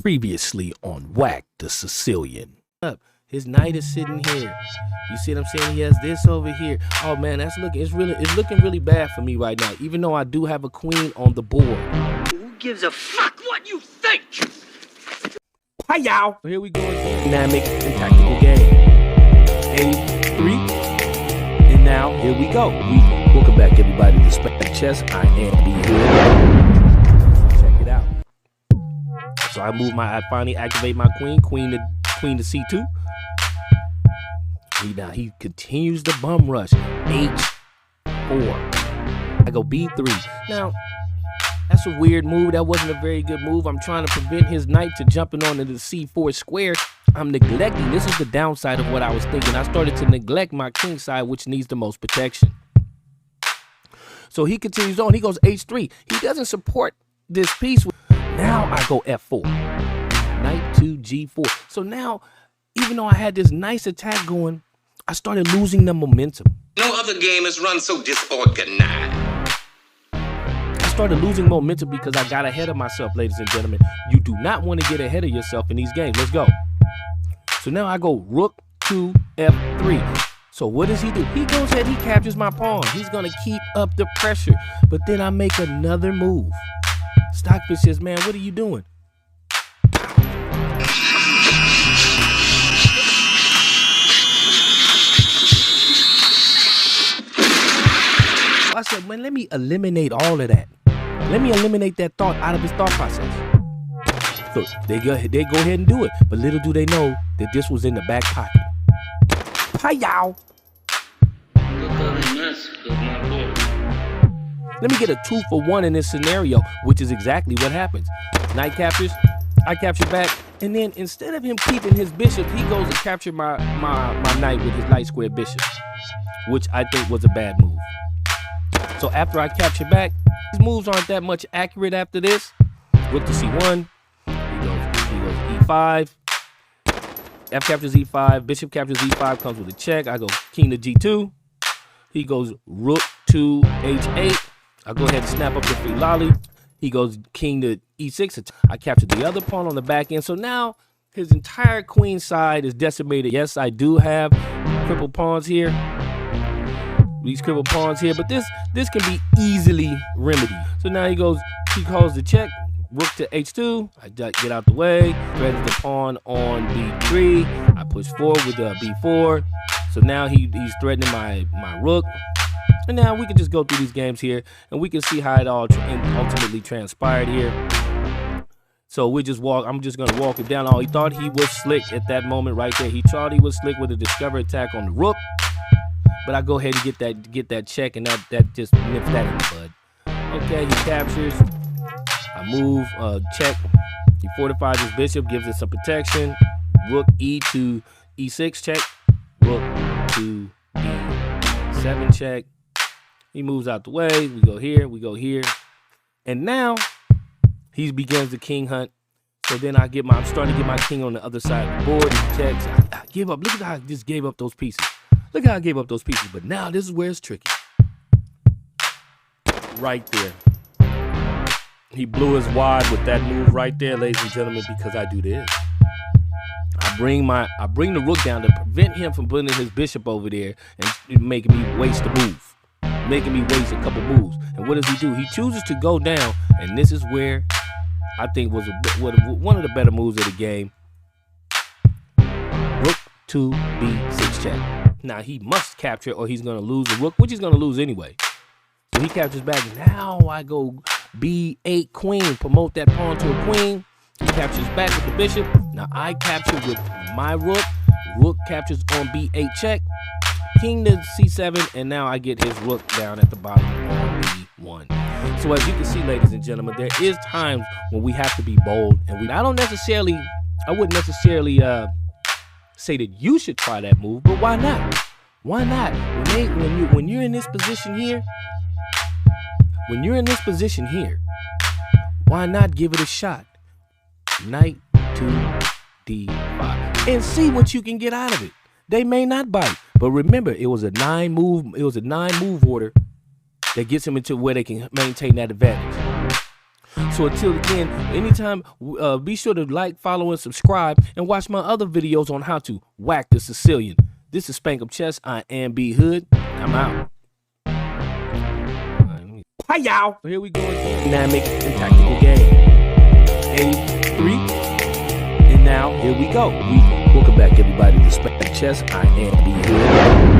Previously on Whack the Sicilian. His knight is sitting here. You see what I'm saying? He has this over here. Oh man, it's looking really bad for me right now. Even though I do have a queen on the board. Who gives a fuck what you think? Hi y'all. Here we go again. Dynamic and tactical game. A3. And now here we go. Welcome back everybody to SPANK'UM. I am B here. Check it out. So I finally activate my queen to C2. Now he continues the bum rush. H4. I go B3. Now, that's a weird move. That wasn't a very good move. I'm trying to prevent his knight to jumping onto the C4 square. I'm neglecting. This is the downside of what I was thinking. I started to neglect my king side, which needs the most protection. So he continues on. He goes H3. He doesn't support this piece. Now I go F4. Knight to G4. So now, even though I had this nice attack going, I started losing the momentum. No other game has run so disorganized. I started losing momentum because I got ahead of myself, ladies and gentlemen. You do not want to get ahead of yourself in these games. Let's go. So now I go rook to F3. So what does he do? He goes ahead, he captures my pawn. He's going to keep up the pressure. But then I make another move. Stockfish says, man, what are you doing? I said, man, let me eliminate all of that. Let me eliminate that thought out of his thought process. So they go ahead and do it. But little do they know that this was in the back pocket. Hi, y'all. Let me get a 2-for-1 in this scenario, which is exactly what happens. Knight captures, I capture back, and then instead of him keeping his bishop, he goes to capture my knight with his light square bishop, which I think was a bad move. So after I capture back, his moves aren't that much accurate after this. Rook to C1, he goes E5, F captures E5, bishop captures E5, comes with a check. I go king to G2, he goes rook to H8. I go ahead and snap up the free lolly. He goes king to E6. I capture the other pawn on the back end. So now his entire queen side is decimated. Yes, I do have crippled pawns here. These crippled pawns here, but this can be easily remedied. So now he calls the check, rook to H2. I get out the way, threatens the pawn on B3. I push forward with B4. So now he's threatening my rook. And now we can just go through these games here, and we can see how it all ultimately transpired here. So I'm just gonna walk it down. Oh, he thought he was slick at that moment right there. He thought he was slick with a discover attack on the rook. But I go ahead and get that check, and that just nips that in the bud. Okay, he captures. I move, check. He fortifies his bishop, gives it some protection. Rook E to E6 check. Rook to D7 check. He moves out the way. We go here. And now he begins the king hunt. So then I'm starting to get my king on the other side of the board. He checks. I give up. Look at how I just gave up those pieces. Look how I gave up those pieces. But now this is where it's tricky. Right there. He blew his wad with that move right there, ladies and gentlemen, because I do this. I bring the rook down to prevent him from putting his bishop over there and making me waste a move. Making me waste a couple moves. And what does he do? He chooses to go down, and this is where I think was one of the better moves of the game. Rook to B6 check. Now he must capture or he's going to lose the rook, which he's going to lose anyway. So he captures back. Now I go B8 queen, promote that pawn to a queen. He captures back with the bishop. Now I capture with my rook. Rook captures on B8 check. King to C7, and now I get his rook down at the bottom on B1. So as you can see, ladies and gentlemen, there is times when we have to be bold, and I wouldn't necessarily say that you should try that move, but why not? Why not? When you're in this position here, why not give it a shot? Knight to D5 and see what you can get out of it. They may not bite, but remember, it was a 9 move order that gets them into where they can maintain that advantage. So until again, anytime, be sure to like, follow, and subscribe, and watch my other videos on how to whack the Sicilian. This is SPANK'UM Chess. I am B Hood. I'm out. Hi, y'all. Here we go again. Dynamic and tactical game. A3. And now, here we go. Welcome back, everybody, to SPANK'UM Chess. I am B Hood.